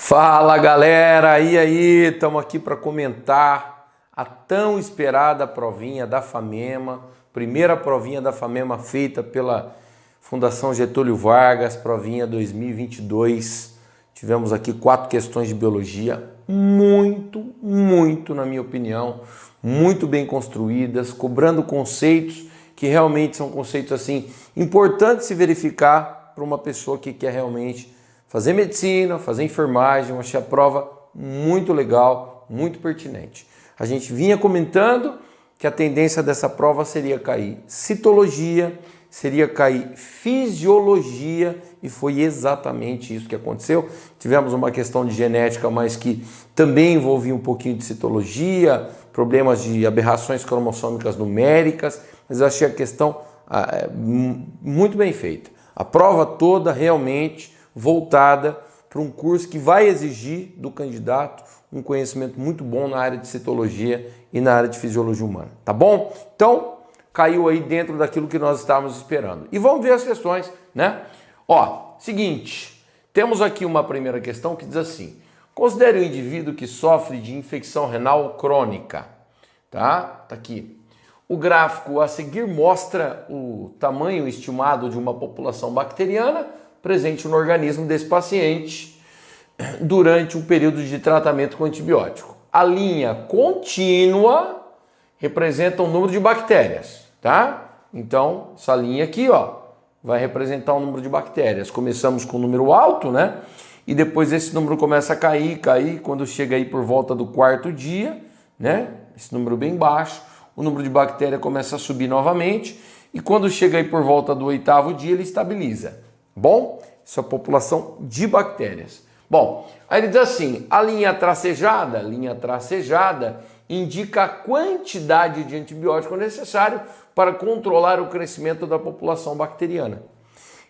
Fala galera, e aí? Estamos aqui para comentar a tão esperada provinha da FAMEMA, primeira provinha da FAMEMA feita pela Fundação Getúlio Vargas, provinha 2022. Tivemos aqui 4 questões de biologia, muito, na minha opinião, muito bem construídas, cobrando conceitos que realmente são conceitos assim importantes se verificar para uma pessoa que quer realmente fazer medicina, fazer enfermagem. Eu achei a prova muito legal, muito pertinente. A gente vinha comentando que a tendência dessa prova seria cair citologia, seria cair fisiologia, e foi exatamente isso que aconteceu. Tivemos uma questão de genética, mas que também envolvia um pouquinho de citologia, problemas de aberrações cromossômicas numéricas, mas eu achei a questão muito bem feita. A prova toda realmente voltada para um curso que vai exigir do candidato um conhecimento muito bom na área de citologia e na área de fisiologia humana, tá bom? Então, caiu aí dentro daquilo que nós estávamos esperando. E vamos ver as questões, né? Ó, seguinte, temos aqui uma primeira questão que diz assim: considere o indivíduo que sofre de infecção renal crônica, tá? Tá aqui. O gráfico a seguir mostra o tamanho estimado de uma população bacteriana presente no organismo desse paciente durante um período de tratamento com antibiótico. A linha contínua representa o número de bactérias, tá? Então, essa linha aqui, ó, vai representar o número de bactérias. Começamos com um número alto, né? E depois esse número começa a cair, quando chega aí por volta do 4º dia, né? Esse número bem baixo, o número de bactérias começa a subir novamente, e quando chega aí por volta do 8º dia, ele estabiliza. Bom, isso é a população de bactérias. Bom, aí ele diz assim: a linha tracejada indica a quantidade de antibiótico necessário para controlar o crescimento da população bacteriana.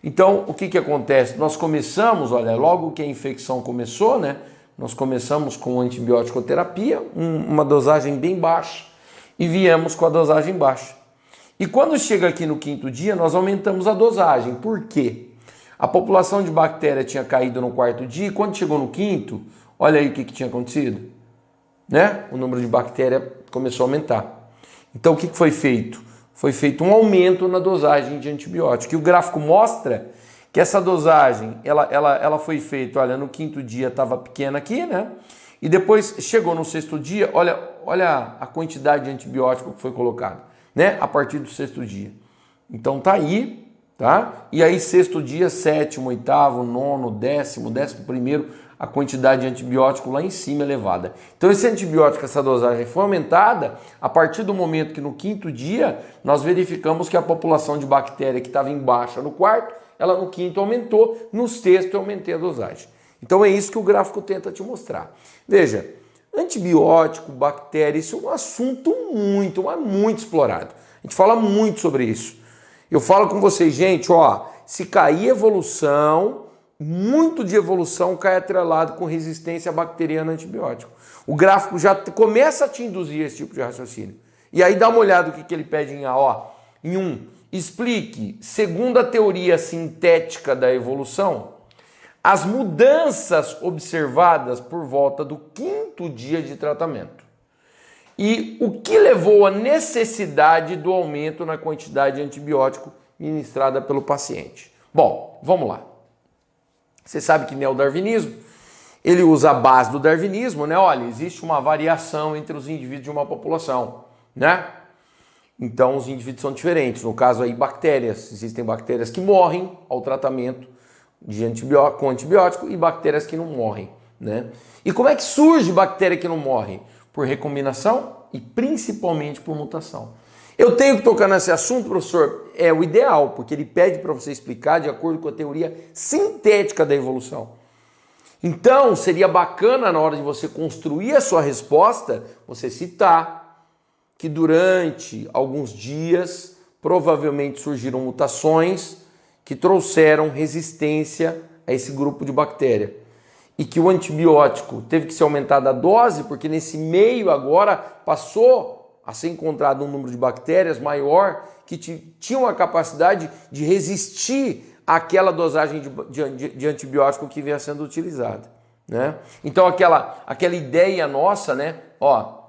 Então, o que acontece? Nós começamos, olha, logo que a infecção começou, né? Nós começamos com antibiótico terapia, uma dosagem bem baixa, e viemos com a dosagem baixa. E quando chega aqui no 5º dia, nós aumentamos a dosagem. Por quê? A população de bactéria tinha caído no 4º dia, e quando chegou no 5º, olha aí o que tinha acontecido, né? O número de bactérias começou a aumentar. Então o que foi feito? Foi feito um aumento na dosagem de antibiótico. E o gráfico mostra que essa dosagem, ela foi feita, olha, no 5º dia estava pequena aqui, né? E depois chegou no 6º dia, olha a quantidade de antibiótico que foi colocado, né? A partir do 6º dia. Então tá aí. Tá? E aí 6º dia, 7º, 8º, 9º, 10º, 11º, a quantidade de antibiótico lá em cima elevada. Então esse antibiótico, essa dosagem foi aumentada a partir do momento que no 5º dia nós verificamos que a população de bactéria que estava em baixa no 4º, ela no 5º aumentou, no 6º eu aumentei a dosagem. Então é isso que o gráfico tenta te mostrar. Veja, antibiótico, bactéria, isso é um assunto muito explorado. A gente fala muito sobre isso. Eu falo com vocês, gente, ó, se cair evolução, muito de evolução cai atrelado com resistência bacteriana a antibiótico. O gráfico já começa a te induzir esse tipo de raciocínio. E aí dá uma olhada no que ele pede em A, ó. Em 1, explique, segundo a teoria sintética da evolução, as mudanças observadas por volta do 5º dia de tratamento. E o que levou à necessidade do aumento na quantidade de antibiótico ministrada pelo paciente? Bom, vamos lá. Você sabe que neodarwinismo, ele usa a base do darwinismo, né? Olha, existe uma variação entre os indivíduos de uma população, né? Então os indivíduos são diferentes. No caso aí, bactérias. Existem bactérias que morrem ao tratamento com antibiótico e bactérias que não morrem, né? E como é que surge bactéria que não morre? Por recombinação e principalmente por mutação. Eu tenho que tocar nesse assunto, professor? É o ideal, porque ele pede para você explicar de acordo com a teoria sintética da evolução. Então, seria bacana na hora de você construir a sua resposta, você citar que durante alguns dias provavelmente surgiram mutações que trouxeram resistência a esse grupo de bactéria. E que o antibiótico teve que ser aumentada a dose, porque nesse meio agora passou a ser encontrado um número de bactérias maior que tinham a capacidade de resistir àquela dosagem de antibiótico que vinha sendo utilizada. né? Então aquela ideia nossa, né, ó,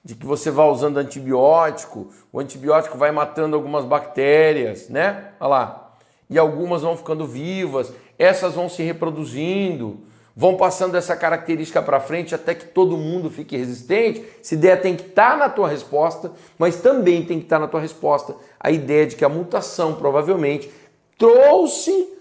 de que você vai usando antibiótico, o antibiótico vai matando algumas bactérias, né? Olha lá. E algumas vão ficando vivas, essas vão se reproduzindo, vão passando essa característica para frente até que todo mundo fique resistente. Essa ideia tem que estar na tua resposta, mas também tem que estar na tua resposta a ideia de que a mutação provavelmente trouxe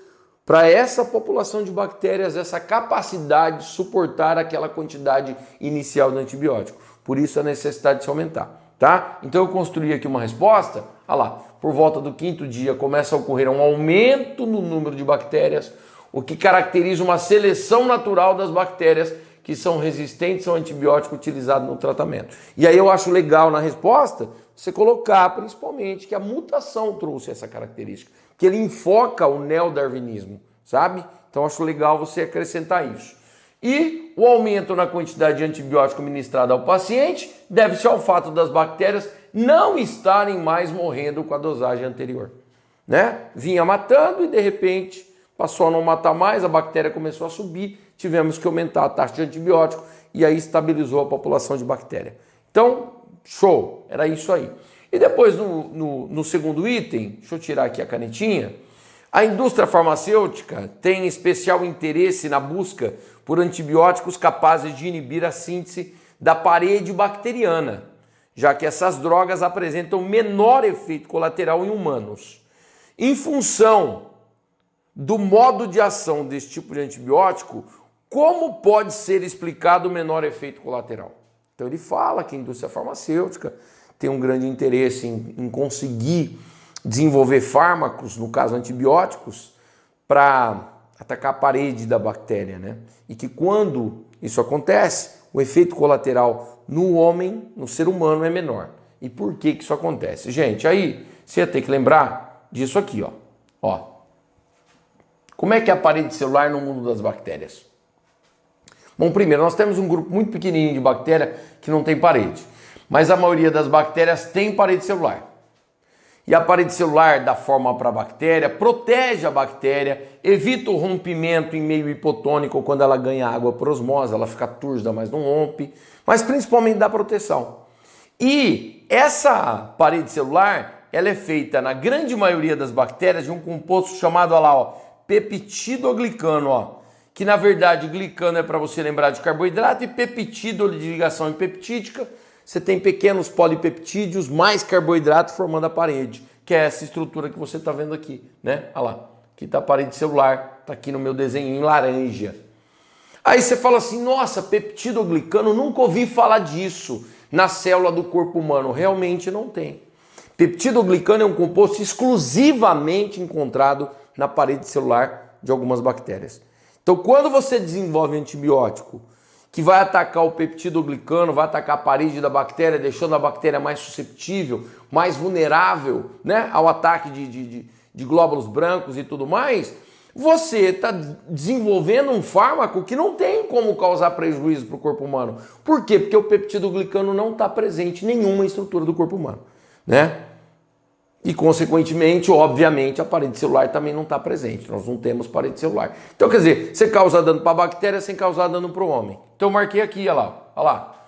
para essa população de bactérias essa capacidade de suportar aquela quantidade inicial do antibiótico. Por isso a necessidade de se aumentar, tá? Então eu construí aqui uma resposta, olha lá, por volta do 5º dia começa a ocorrer um aumento no número de bactérias, o que caracteriza uma seleção natural das bactérias que são resistentes ao antibiótico utilizado no tratamento. E aí eu acho legal na resposta você colocar principalmente que a mutação trouxe essa característica, que ele enfoca o neodarwinismo, sabe? Então eu acho legal você acrescentar isso. E o aumento na quantidade de antibiótico ministrado ao paciente deve-se ao fato das bactérias não estarem mais morrendo com a dosagem anterior, né? Vinha matando e de repente passou a não matar mais, a bactéria começou a subir, tivemos que aumentar a taxa de antibiótico e aí estabilizou a população de bactéria. Então, show, era isso aí. E depois no segundo item, deixa eu tirar aqui a canetinha, a indústria farmacêutica tem especial interesse na busca por antibióticos capazes de inibir a síntese da parede bacteriana, já que essas drogas apresentam menor efeito colateral em humanos. Em função do modo de ação desse tipo de antibiótico, como pode ser explicado o menor efeito colateral? Então ele fala que a indústria farmacêutica tem um grande interesse em conseguir desenvolver fármacos, no caso antibióticos, para atacar a parede da bactéria, né? E que quando isso acontece, o efeito colateral no homem, no ser humano, é menor. E por que isso acontece? Gente, aí você ia ter que lembrar disso aqui, ó. Como é que é a parede celular no mundo das bactérias? Bom, primeiro, nós temos um grupo muito pequenininho de bactéria que não tem parede, mas a maioria das bactérias tem parede celular. E a parede celular dá forma para a bactéria, protege a bactéria, evita o rompimento em meio hipotônico quando ela ganha água por osmose, ela fica túrgida, mas não rompe, mas principalmente dá proteção. E essa parede celular, ela é feita na grande maioria das bactérias de um composto chamado, olha lá, ó, peptidoglicano, ó, que na verdade glicano é para você lembrar de carboidrato e peptido de ligação peptídica. Você tem pequenos polipeptídeos mais carboidrato formando a parede, que é essa estrutura que você está vendo aqui, né? Olha lá, aqui está a parede celular, está aqui no meu desenho em laranja. Aí você fala assim, nossa, peptidoglicano, nunca ouvi falar disso na célula do corpo humano. Realmente não tem. Peptidoglicano é um composto exclusivamente encontrado na parede celular de algumas bactérias. Então, quando você desenvolve antibiótico que vai atacar o peptidoglicano, vai atacar a parede da bactéria, deixando a bactéria mais susceptível, mais vulnerável, né, ao ataque de glóbulos brancos e tudo mais, você está desenvolvendo um fármaco que não tem como causar prejuízo para o corpo humano. Por quê? Porque o peptidoglicano não está presente em nenhuma estrutura do corpo humano, né? E, consequentemente, obviamente, a parede celular também não está presente. Nós não temos parede celular. Então, quer dizer, você causa dano para a bactéria sem causar dano para o homem. Então, eu marquei aqui, olha lá, olha lá.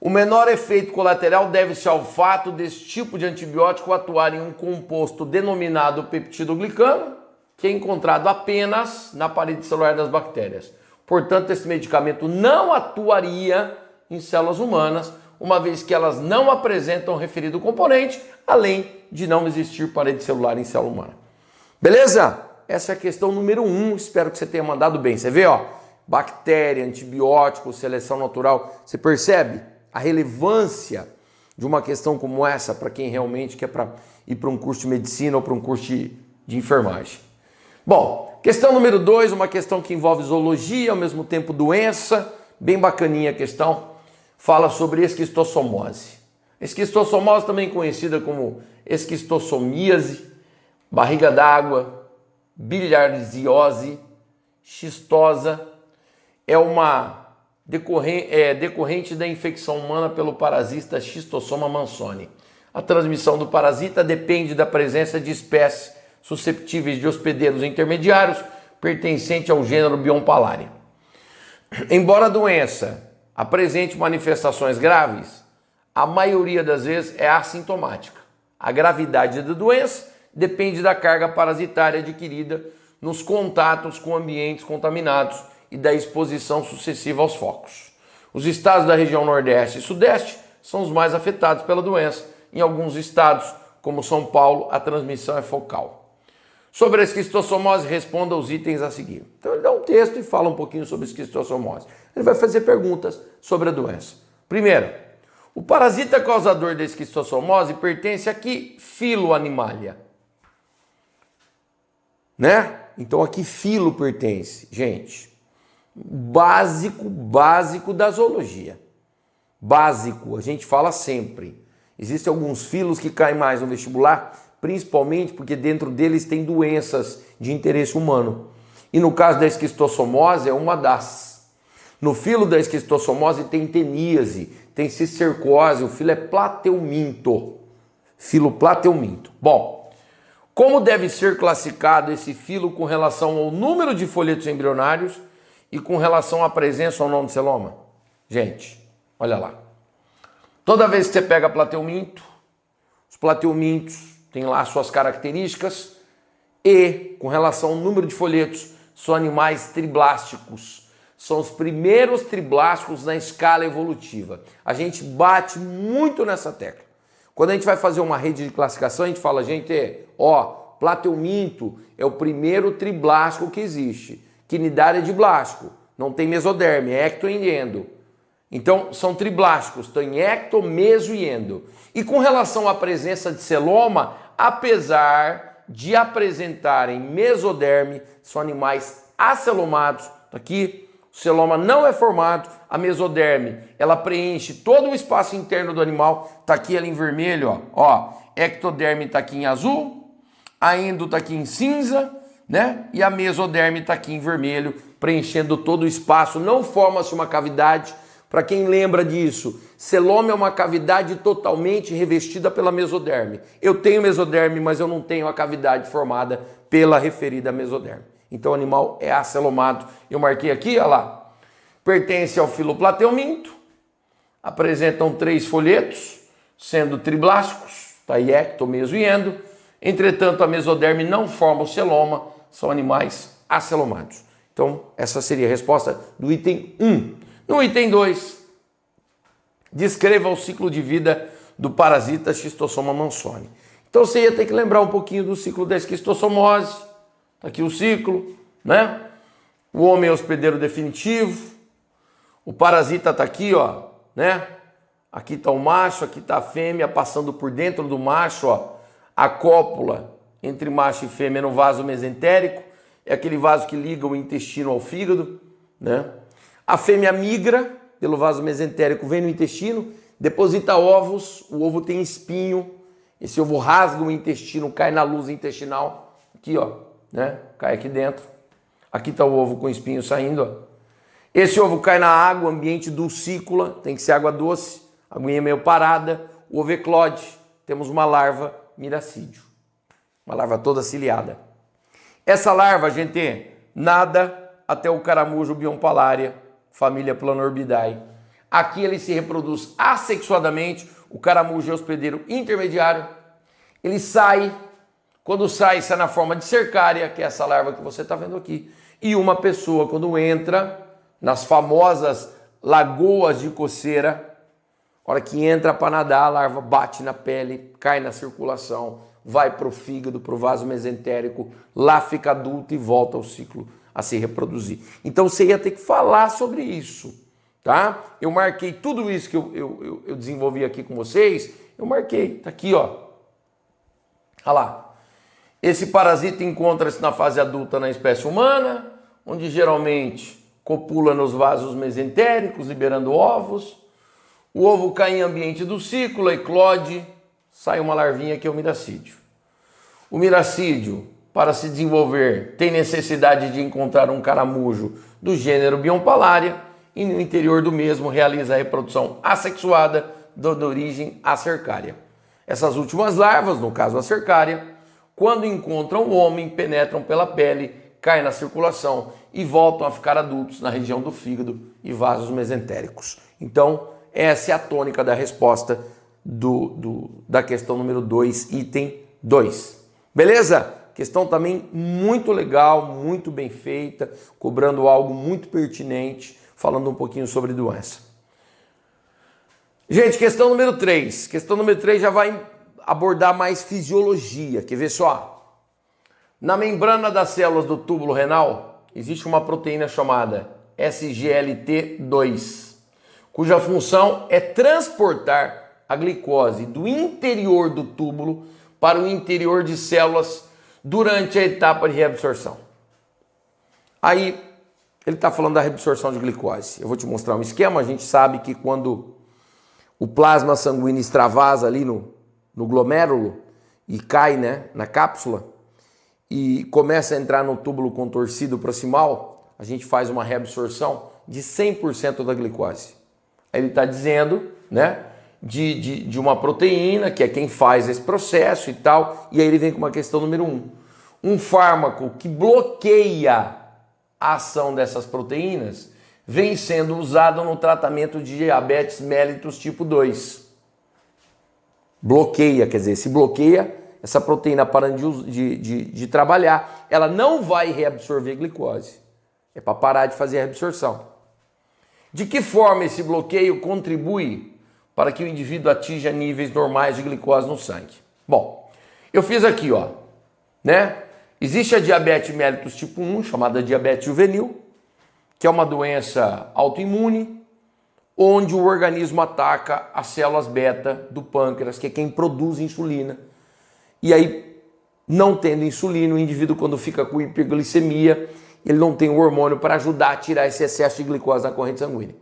O menor efeito colateral deve-se ao fato desse tipo de antibiótico atuar em um composto denominado peptidoglicano, que é encontrado apenas na parede celular das bactérias. Portanto, esse medicamento não atuaria em células humanas, uma vez que elas não apresentam o referido componente, além de não existir parede celular em célula humana. Beleza? Essa é a questão número 1, espero que você tenha mandado bem. Você vê, ó, bactéria, antibiótico, seleção natural, você percebe a relevância de uma questão como essa para quem realmente quer ir para um curso de medicina ou para um curso de enfermagem. Bom, questão número 2, uma questão que envolve zoologia, ao mesmo tempo doença, bem bacaninha a questão, fala sobre esquistossomose. Esquistossomose, também conhecida como esquistossomíase, barriga d'água, bilharziose, xistosa, é uma decorrente da infecção humana pelo parasita Schistosoma mansoni. A transmissão do parasita depende da presença de espécies susceptíveis de hospedeiros intermediários pertencente ao gênero Biompalaria. Embora a doença apresente manifestações graves, a maioria das vezes é assintomática. A gravidade da doença depende da carga parasitária adquirida nos contatos com ambientes contaminados e da exposição sucessiva aos focos. Os estados da região Nordeste e Sudeste são os mais afetados pela doença. Em alguns estados, como São Paulo, a transmissão é focal. Sobre a esquistossomose, responda aos itens a seguir. Então ele dá um texto e fala um pouquinho sobre esquistossomose. Ele vai fazer perguntas sobre a doença. Primeiro, o parasita causador da esquistossomose pertence a que filo animalia? Né? Então a que filo pertence? Gente, básico da zoologia. Básico, a gente fala sempre. Existem alguns filos que caem mais no vestibular, principalmente porque dentro deles tem doenças de interesse humano. E no caso da esquistossomose é uma das. No filo da esquistossomose tem teníase, tem cistercose, o filo é plateuminto. Filo plateuminto. Bom, como deve ser classificado esse filo com relação ao número de folhetos embrionários e com relação à presença ou não de celoma? Gente, olha lá. Toda vez que você pega plateuminto, os plateumintos têm lá suas características e, com relação ao número de folhetos, são animais triblásticos. São os primeiros triblásticos na escala evolutiva. A gente bate muito nessa tecla. Quando a gente vai fazer uma rede de classificação, a gente fala, gente, ó, plateuminto é o primeiro triblástico que existe. Quinidária de blástico, não tem mesoderme, é ecto e endo. Então, são triblásticos, tem ecto, meso e endo. E com relação à presença de celoma, apesar de apresentarem mesoderme, são animais acelomados. Aqui, o celoma não é formado, a mesoderme, ela preenche todo o espaço interno do animal. Está aqui ela em vermelho, ó. Ectoderme está aqui em azul, a endo está aqui em cinza, né? E a mesoderme está aqui em vermelho, preenchendo todo o espaço. Não forma-se uma cavidade. Para quem lembra disso, celoma é uma cavidade totalmente revestida pela mesoderme. Eu tenho mesoderme, mas eu não tenho a cavidade formada pela referida mesoderme. Então o animal é acelomado. Eu marquei aqui, olha lá. Pertence ao filo plateuminto. Apresentam 3 folhetos, sendo triblásticos, tá aí ecto, meso e endo. Entretanto, a mesoderme não forma o celoma, são animais acelomados. Então, essa seria a resposta do item 1. No item 2, descreva o ciclo de vida do parasita Schistosoma mansoni. Então você ia ter que lembrar um pouquinho do ciclo da esquistossomose. Tá aqui o ciclo, né? O homem é hospedeiro definitivo. O parasita tá aqui, ó, né? Aqui tá o macho, aqui tá a fêmea passando por dentro do macho, ó. A cópula entre macho e fêmea no vaso mesentérico. É aquele vaso que liga o intestino ao fígado, né? A fêmea migra pelo vaso mesentérico, vem no intestino, deposita ovos, o ovo tem espinho, esse ovo rasga o intestino, cai na luz intestinal, aqui ó, né? Cai aqui dentro. Aqui está o ovo com espinho saindo, ó. Esse ovo cai na água, ambiente dulcícola, tem que ser água doce, a aguinha meio parada, o ovo eclode, temos uma larva miracídio, uma larva toda ciliada. Essa larva, gente, nada até o caramujo Biompalaria, família Planorbidae. Aqui ele se reproduz assexuadamente, o caramujo é hospedeiro intermediário. Ele sai, quando sai na forma de cercária, que é essa larva que você está vendo aqui. E uma pessoa, quando entra nas famosas lagoas de coceira, a hora que entra para nadar, a larva bate na pele, cai na circulação, vai para o fígado, para o vaso mesentérico, lá fica adulto e volta ao ciclo a se reproduzir. Então você ia ter que falar sobre isso, tá? Eu marquei tudo isso que eu desenvolvi aqui com vocês, eu marquei, tá aqui, ó. Olha lá. Esse parasita encontra-se na fase adulta na espécie humana, onde geralmente copula nos vasos mesentéricos, liberando ovos. O ovo cai em ambiente do ciclo, eclode, sai uma larvinha que é o miracídio. O miracídio, para se desenvolver, tem necessidade de encontrar um caramujo do gênero Biompalaria e no interior do mesmo realiza a reprodução assexuada, dando origem à cercária. Essas últimas larvas, no caso a cercária, quando encontram o homem, penetram pela pele, caem na circulação e voltam a ficar adultos na região do fígado e vasos mesentéricos. Então, essa é a tônica da resposta da questão número 2, item 2. Beleza? Questão também muito legal, muito bem feita, cobrando algo muito pertinente, falando um pouquinho sobre doença. Gente, questão número 3. Questão número 3 já vai abordar mais fisiologia. Quer ver só? Na membrana das células do túbulo renal, existe uma proteína chamada SGLT2, cuja função é transportar a glicose do interior do túbulo para o interior de células durante a etapa de reabsorção. Aí, ele está falando da reabsorção de glicose. Eu vou te mostrar um esquema. A gente sabe que quando o plasma sanguíneo extravasa ali no glomérulo e cai, né, na cápsula e começa a entrar no túbulo contorcido proximal, a gente faz uma reabsorção de 100% da glicose. Ele está dizendo, né, de uma proteína, que é quem faz esse processo e tal, e aí ele vem com uma questão número 1. Um fármaco que bloqueia a ação dessas proteínas vem sendo usado no tratamento de diabetes mellitus tipo 2. Bloqueia, quer dizer, se bloqueia, essa proteína para de trabalhar, ela não vai reabsorver glicose. É para parar de fazer a reabsorção. De que forma esse bloqueio contribui para que o indivíduo atinja níveis normais de glicose no sangue? Bom, eu fiz aqui, ó, né? Existe a diabetes mellitus tipo 1, chamada diabetes juvenil, que é uma doença autoimune, onde o organismo ataca as células beta do pâncreas, que é quem produz insulina. E aí, não tendo insulina, o indivíduo, quando fica com hiperglicemia, ele não tem o hormônio para ajudar a tirar esse excesso de glicose na corrente sanguínea.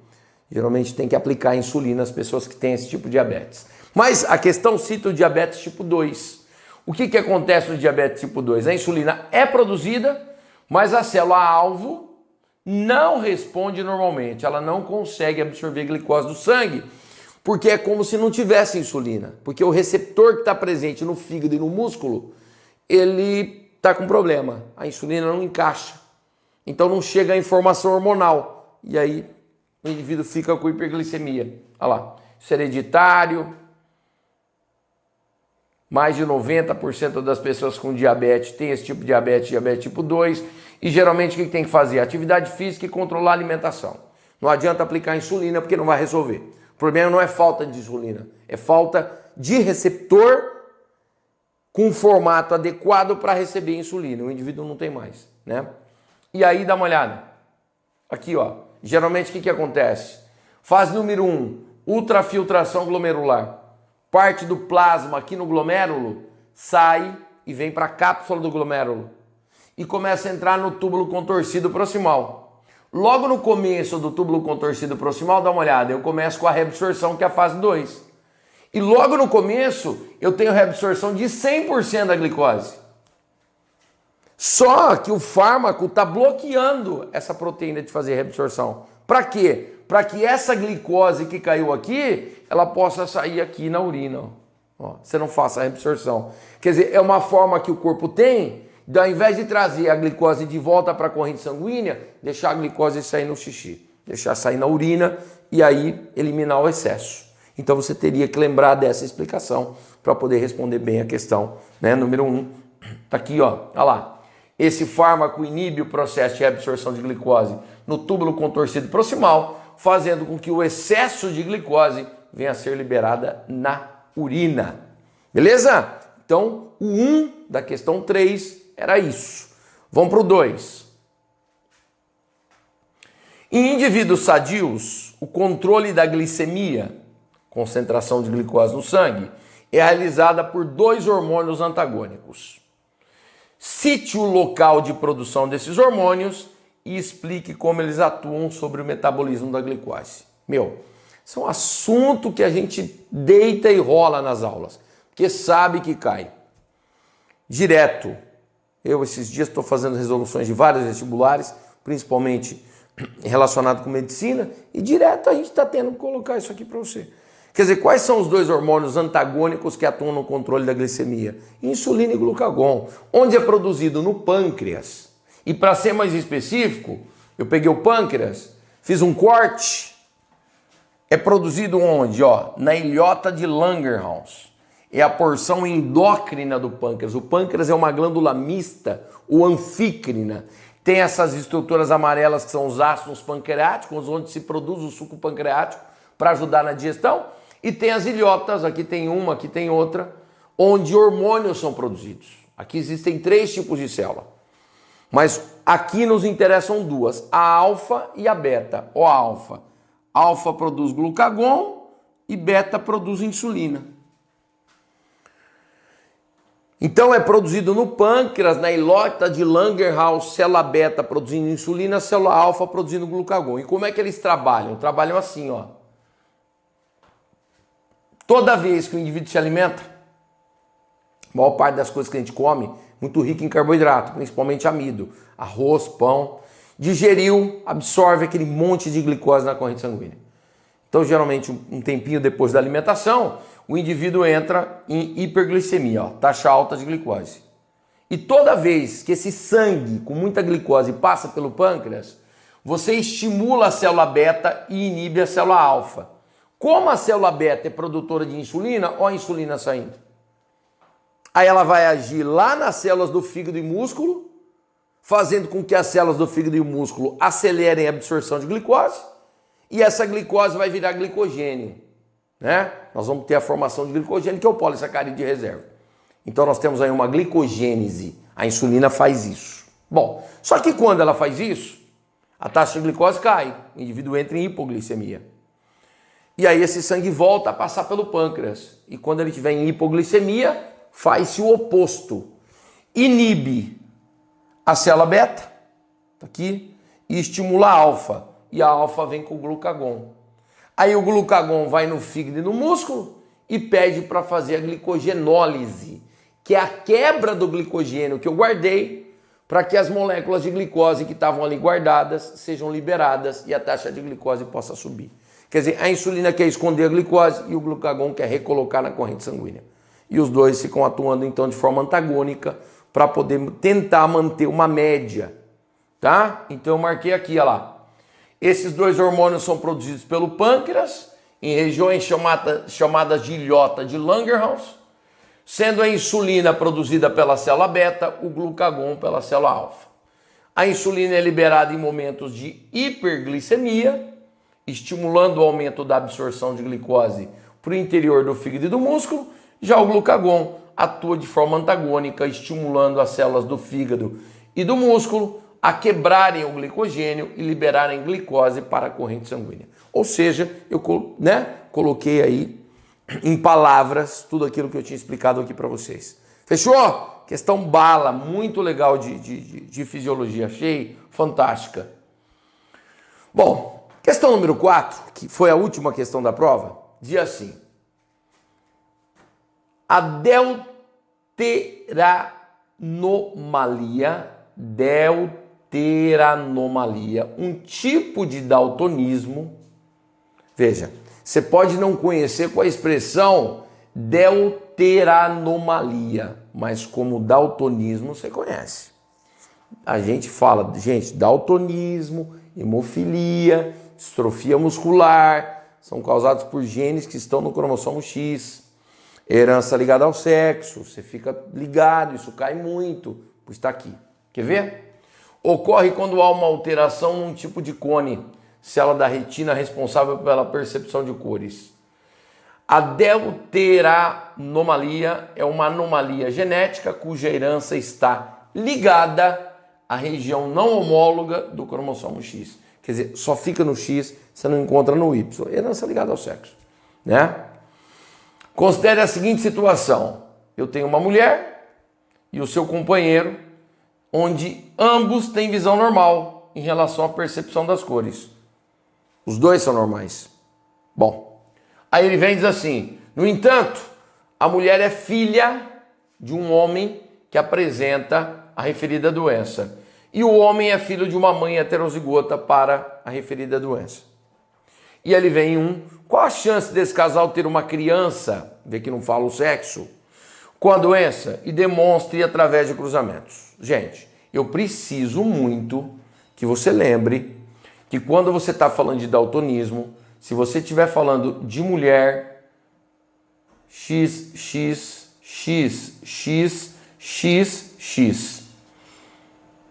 Geralmente tem que aplicar insulina às pessoas que têm esse tipo de diabetes. Mas a questão cita o diabetes tipo 2. O que acontece no diabetes tipo 2? A insulina é produzida, mas a célula-alvo não responde normalmente. Ela não consegue absorver glicose do sangue, porque é como se não tivesse insulina. Porque o receptor que está presente no fígado e no músculo, ele está com problema. A insulina não encaixa. Então não chega a informação hormonal. E aí o indivíduo fica com hiperglicemia. Olha lá, isso é hereditário. Mais de 90% das pessoas com diabetes têm esse tipo de diabetes, diabetes tipo 2. E geralmente o que tem que fazer? Atividade física e controlar a alimentação. Não adianta aplicar insulina porque não vai resolver. O problema não é falta de insulina, é falta de receptor com formato adequado para receber insulina. O indivíduo não tem mais, né? E aí dá uma olhada. Aqui, ó. Geralmente o que acontece? Fase número 1, ultrafiltração glomerular. Parte do plasma aqui no glomérulo sai e vem para a cápsula do glomérulo e começa a entrar no túbulo contorcido proximal. Logo no começo do túbulo contorcido proximal, dá uma olhada, eu começo com a reabsorção, que é a fase 2. E logo no começo, eu tenho reabsorção de 100% da glicose. Só que o fármaco está bloqueando essa proteína de fazer reabsorção. Para quê? Para que essa glicose que caiu aqui, ela possa sair aqui na urina. Ó, você não faça a reabsorção. Quer dizer, é uma forma que o corpo tem, de, ao invés de trazer a glicose de volta para a corrente sanguínea, deixar a glicose sair no xixi, deixar sair na urina e aí eliminar o excesso. Então você teria que lembrar dessa explicação para poder responder bem a questão, né? Número 1, tá aqui, ó, olha lá. Esse fármaco inibe o processo de reabsorção de glicose no túbulo contorcido proximal, fazendo com que o excesso de glicose venha a ser liberada na urina. Beleza? Então, o 1 da questão 3 era isso. Vamos para o 2. Em indivíduos sadios, o controle da glicemia, concentração de glicose no sangue, é realizada por 2 hormônios antagônicos. Cite o local de produção desses hormônios e explique como eles atuam sobre o metabolismo da glicose. Isso é um assunto que a gente deita e rola nas aulas, porque sabe que cai. Direto. Eu, esses dias, estou fazendo resoluções de vários vestibulares, principalmente relacionado com medicina, e direto a gente está tendo que colocar isso aqui para você. Quer dizer, quais são os 2 hormônios antagônicos que atuam no controle da glicemia? Insulina e glucagon, onde é produzido no pâncreas E para ser mais específico, eu peguei o pâncreas, fiz um corte, é produzido onde? Ó, na ilhota de Langerhans. É a porção endócrina do pâncreas. O pâncreas é uma glândula mista ou anfícrina. Tem essas estruturas amarelas que são os ácidos pancreáticos, onde se produz o suco pancreático para ajudar na digestão. E tem as ilhotas, aqui tem uma, aqui tem outra, onde hormônios são produzidos. Aqui existem 3 tipos de célula. Mas aqui nos interessam 2, a alfa e a beta. Ó, a alfa. Alfa produz glucagon e beta produz insulina. Então é produzido no pâncreas, na ilhota de Langerhans, célula beta produzindo insulina, célula alfa produzindo glucagon. E como é que eles trabalham? Trabalham assim, ó. Toda vez que o indivíduo se alimenta, a maior parte das coisas que a gente come, muito rica em carboidrato, principalmente amido, arroz, pão, digeriu, absorve aquele monte de glicose na corrente sanguínea. Então, geralmente, um tempinho depois da alimentação, o indivíduo entra em hiperglicemia, ó, taxa alta de glicose. E toda vez que esse sangue com muita glicose passa pelo pâncreas, você estimula a célula beta e inibe a célula alfa. Como a célula beta é produtora de insulina, ó a insulina saindo. Aí ela vai agir lá nas células do fígado e músculo, fazendo com que as células do fígado e músculo acelerem a absorção de glicose, e essa glicose vai virar glicogênio, né? Nós vamos ter a formação de glicogênio, que é o polissacarídeo de reserva. Então nós temos aí uma glicogênese, a insulina faz isso. Bom, só que quando ela faz isso, a taxa de glicose cai, o indivíduo entra em hipoglicemia. E aí esse sangue volta a passar pelo pâncreas, e quando ele estiver em hipoglicemia, faz-se o oposto, inibe a célula beta, tá aqui, e estimula a alfa, e a alfa vem com o glucagon. Aí o glucagon vai no fígado e no músculo e pede para fazer a glicogenólise, que é a quebra do glicogênio que eu guardei para que as moléculas de glicose que estavam ali guardadas sejam liberadas e a taxa de glicose possa subir. Quer dizer, a insulina quer esconder a glicose e o glucagon quer recolocar na corrente sanguínea. E os dois ficam atuando então de forma antagônica para poder tentar manter uma média, tá? Então eu marquei aqui, olha lá. Esses 2 hormônios são produzidos pelo pâncreas, em regiões chamadas de ilhota de Langerhans, sendo a insulina produzida pela célula beta, o glucagon pela célula alfa. A insulina é liberada em momentos de hiperglicemia, estimulando o aumento da absorção de glicose para o interior do fígado e do músculo. Já o glucagon atua de forma antagônica, estimulando as células do fígado e do músculo a quebrarem o glicogênio e liberarem glicose para a corrente sanguínea. Ou seja, eu coloquei aí em palavras tudo aquilo que eu tinha explicado aqui para vocês. Fechou? Questão bala, muito legal de fisiologia, achei fantástica. Bom, questão número 4, que foi a última questão da prova, diz assim: a deuteranomalia, um tipo de daltonismo. Veja, você pode não conhecer com a expressão deuteranomalia, mas como daltonismo você conhece. A gente fala, gente, daltonismo, hemofilia, distrofia muscular, são causados por genes que estão no cromossomo X. Herança ligada ao sexo, você fica ligado, isso cai muito, pois está aqui. Quer ver? Ocorre quando há uma alteração num tipo de cone, célula da retina responsável pela percepção de cores. A deuteranomalia é uma anomalia genética cuja herança está ligada à região não homóloga do cromossomo X. Quer dizer, só fica no X, você não encontra no Y. Herança ligada ao sexo, né? Considere a seguinte situação: eu tenho uma mulher e o seu companheiro, onde ambos têm visão normal em relação à percepção das cores. Os dois são normais. Bom, aí ele vem e diz assim: no entanto, a mulher é filha de um homem que apresenta a referida doença. E o homem é filho de uma mãe heterozigota para a referida doença. E ele vem qual a chance desse casal ter uma criança, vê que não fala o sexo, com a doença e demonstre através de cruzamentos? Gente, eu preciso muito que você lembre que quando você está falando de daltonismo, se você estiver falando de mulher, X, X, X, X, X, X.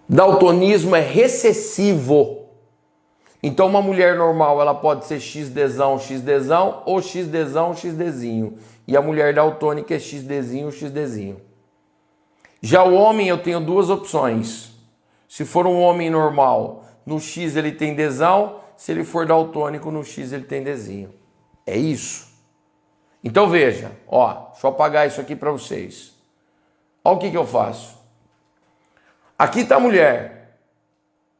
Daltonismo é recessivo. Então uma mulher normal ela pode ser XDzão, XDzão ou XDzão, XDzinho. E a mulher daltônica é XDzinho, XDzinho. Já o homem eu tenho duas opções. Se for um homem normal, no X ele tem Dzão, se ele for daltônico, no X ele tem Dzinho. É isso. Então veja, ó, deixa eu apagar isso aqui para vocês. Olha o que eu faço. Aqui está a mulher.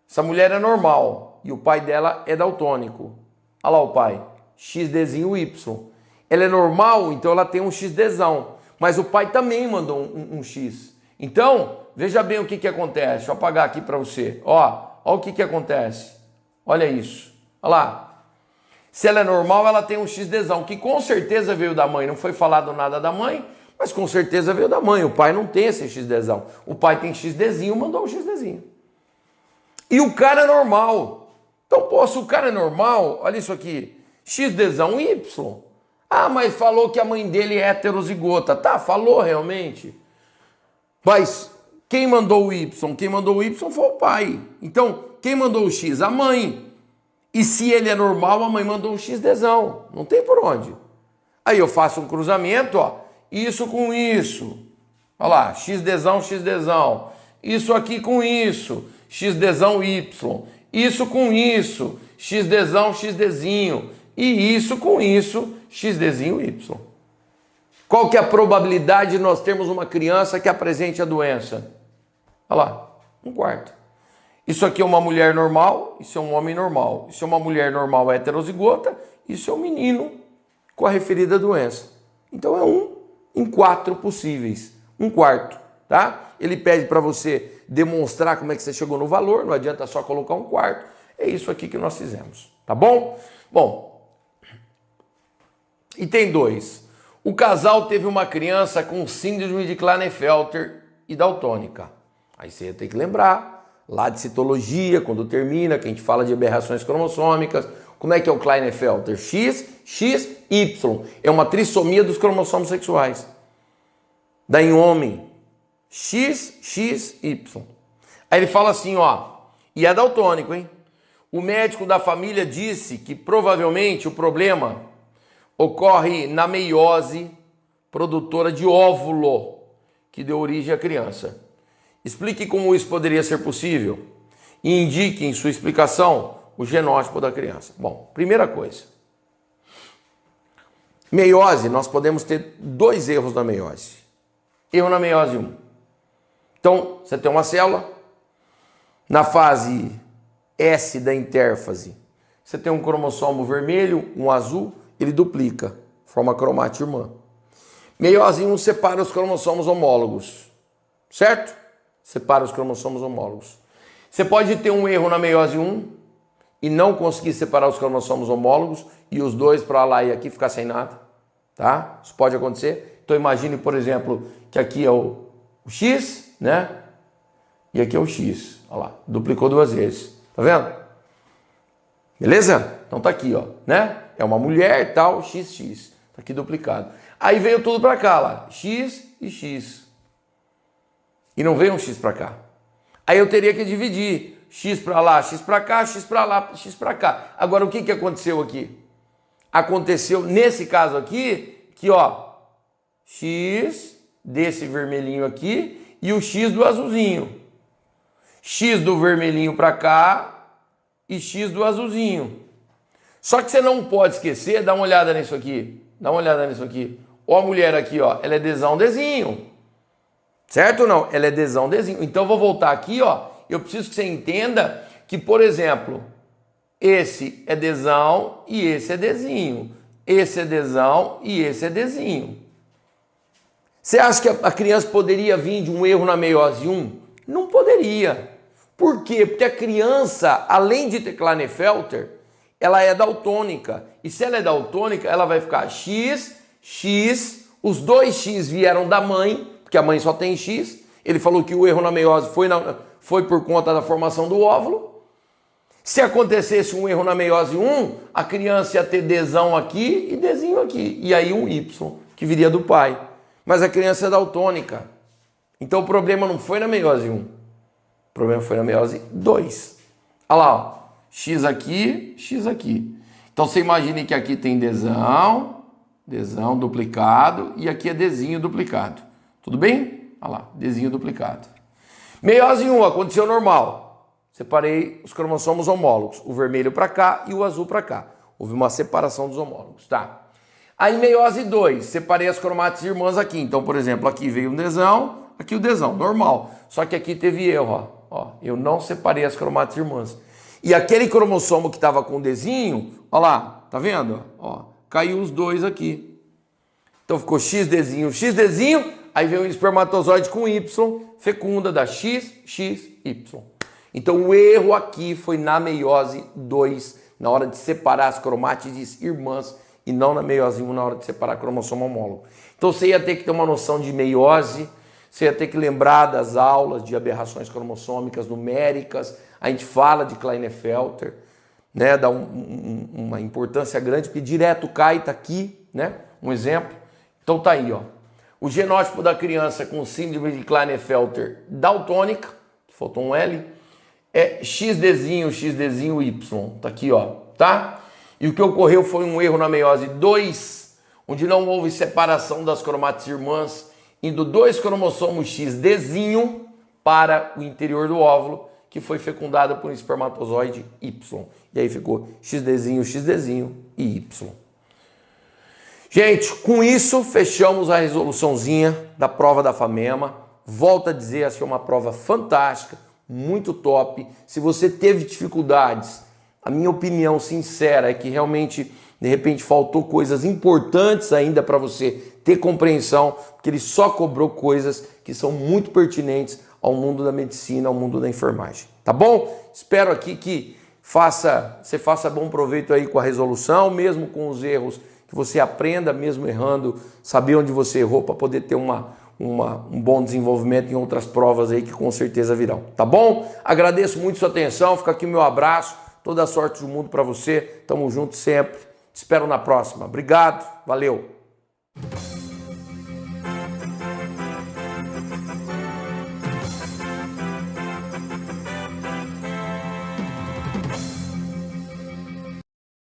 Essa mulher é normal e o pai dela é daltônico. Olha lá o pai, XDzinho Y. Ela é normal, então ela tem um XDzão, mas o pai também mandou um X. Então, veja bem o que acontece. Deixa eu apagar aqui para você. Ó o que acontece. Olha isso. Olha lá. Se ela é normal, ela tem um XDzão, que com certeza veio da mãe. Não foi falado nada da mãe, mas com certeza veio da mãe. O pai não tem esse XDzão. O pai tem XDzinho, mandou um XDzinho. E o cara é normal. Então, pô, se o cara é normal, olha isso aqui. XDzão Y. Ah, mas falou que a mãe dele é heterozigota. Tá, falou realmente. Mas quem mandou o Y? Quem mandou o Y foi o pai. Então, quem mandou o X? A mãe. E se ele é normal, a mãe mandou um XDzão. Não tem por onde. Aí eu faço um cruzamento, ó. Isso com isso. Olha lá, XDzão, XDzão. Isso aqui com isso. XDzão Y. Isso com isso. XDzão, XDzinho. E isso com isso. XDzinho Y. Qual que é a probabilidade de nós termos uma criança que apresente a doença? Olha lá, 1/4. Isso aqui é uma mulher normal, isso é um homem normal. Isso é uma mulher normal heterozigota, isso é um menino com a referida doença. Então é 1 em 4 possíveis, 1/4, tá? Ele pede para você demonstrar como é que você chegou no valor, não adianta só colocar 1/4. É isso aqui que nós fizemos, tá bom? Bom, item 2. O casal teve uma criança com síndrome de Klinefelter e daltônica. Aí você tem que lembrar, lá de citologia, quando termina, que a gente fala de aberrações cromossômicas. Como é que é o Klinefelter? X, X, Y. É uma trissomia dos cromossomos sexuais. Daí em homem, X, X, Y. Aí ele fala assim, ó, e é daltônico, hein? O médico da família disse que provavelmente o problema ocorre na meiose produtora de óvulo que deu origem à criança. Explique como isso poderia ser possível e indique em sua explicação o genótipo da criança. Bom, primeira coisa. Meiose, nós podemos ter 2 erros na meiose. Erro na meiose 1. Então, você tem uma célula, na fase S da intérfase, você tem um cromossomo vermelho, um azul, ele duplica, forma cromata irmã. Meiose 1 separa os cromossomos homólogos, certo? Separa os cromossomos homólogos. Você pode ter um erro na meiose 1 e não conseguir separar os cromossomos homólogos e os dois para lá e aqui ficar sem nada, tá? Isso pode acontecer. Então imagine, por exemplo, que aqui é o X, né? E aqui é o X, olha lá, duplicou 2 vezes, tá vendo? Beleza? Então tá aqui, ó, né? É uma mulher tal, XX, tá aqui duplicado. Aí veio tudo para cá, lá, X e X. E não veio um X para cá. Aí eu teria que dividir X para lá, X para cá, X para lá, X para cá. Agora o que aconteceu aqui? Aconteceu nesse caso aqui, que ó, X desse vermelhinho aqui e o X do azulzinho. X do vermelhinho para cá e X do azulzinho. Só que você não pode esquecer, dá uma olhada nisso aqui. Dá uma olhada nisso aqui. Ó a mulher aqui, ó, ela é Dzão, Dzinho. Certo ou não? Ela é Dzão, Dzinho. Então eu vou voltar aqui, ó. Eu preciso que você entenda que, por exemplo, esse é Dzão e esse é Dzinho. Esse é Dzão e esse é Dzinho. Você acha que a criança poderia vir de um erro na meiose 1? Não poderia. Por quê? Porque a criança, além de ter Klinefelter, ela é daltônica. E se ela é daltônica, ela vai ficar X, X, os 2 X vieram da mãe, porque a mãe só tem X. Ele falou que o erro na meiose foi por conta da formação do óvulo. Se acontecesse um erro na meiose 1, a criança ia ter Dzão aqui e Dzinho aqui. E aí um Y, que viria do pai. Mas a criança é daltônica. Então o problema não foi na meiose 1. O problema foi na meiose 2. Olha lá, ó. X aqui, X aqui. Então você imagine que aqui tem Dzão, Dzão duplicado, e aqui é Dzinho duplicado. Tudo bem? Olha lá, Dzinho duplicado. Meiose 1, aconteceu normal. Separei os cromossomos homólogos, o vermelho para cá e o azul para cá. Houve uma separação dos homólogos, tá? Aí meiose 2, separei as cromátides irmãs aqui. Então, por exemplo, aqui veio um Dzão, aqui o Dzão, normal. Só que aqui teve erro, ó. Eu não separei as cromátides irmãs. E aquele cromossomo que estava com o Dzinho, ó lá, tá vendo? Ó, caiu os dois aqui. Então ficou XDzinho, XDzinho, aí veio um espermatozoide com Y, fecunda, dá X, X, Y. Então o erro aqui foi na meiose 2, na hora de separar as cromátides irmãs, e não na meiose 1, na hora de separar cromossomo homólogo. Então você ia ter que ter uma noção de meiose, você ia ter que lembrar das aulas de aberrações cromossômicas numéricas, a gente fala de Klinefelter, né, dá uma importância grande, porque direto cai, tá aqui, né, um exemplo. Então tá aí, ó, o genótipo da criança com síndrome de Klinefelter daltônica, faltou um L, é XDzinho, XDzinho, Y. Tá aqui, ó, tá? E o que ocorreu foi um erro na meiose 2, onde não houve separação das cromátides irmãs, indo 2 cromossomos XDzinho para o interior do óvulo, que foi fecundado por um espermatozoide Y. E aí ficou XDzinho, XDzinho e Y. Gente, com isso fechamos a resoluçãozinha da prova da FAMEMA. Volto a dizer, essa foi uma prova fantástica, muito top. Se você teve dificuldades, a minha opinião sincera é que realmente, de repente, faltou coisas importantes ainda para você ter compreensão, porque ele só cobrou coisas que são muito pertinentes ao mundo da medicina, ao mundo da enfermagem. Tá bom? Espero aqui que você faça bom proveito aí com a resolução, mesmo com os erros, que você aprenda, mesmo errando, saber onde você errou para poder ter um bom desenvolvimento em outras provas aí que com certeza virão, tá bom? Agradeço muito sua atenção, fica aqui o meu abraço, toda a sorte do mundo para você, tamo junto sempre, te espero na próxima, obrigado, valeu!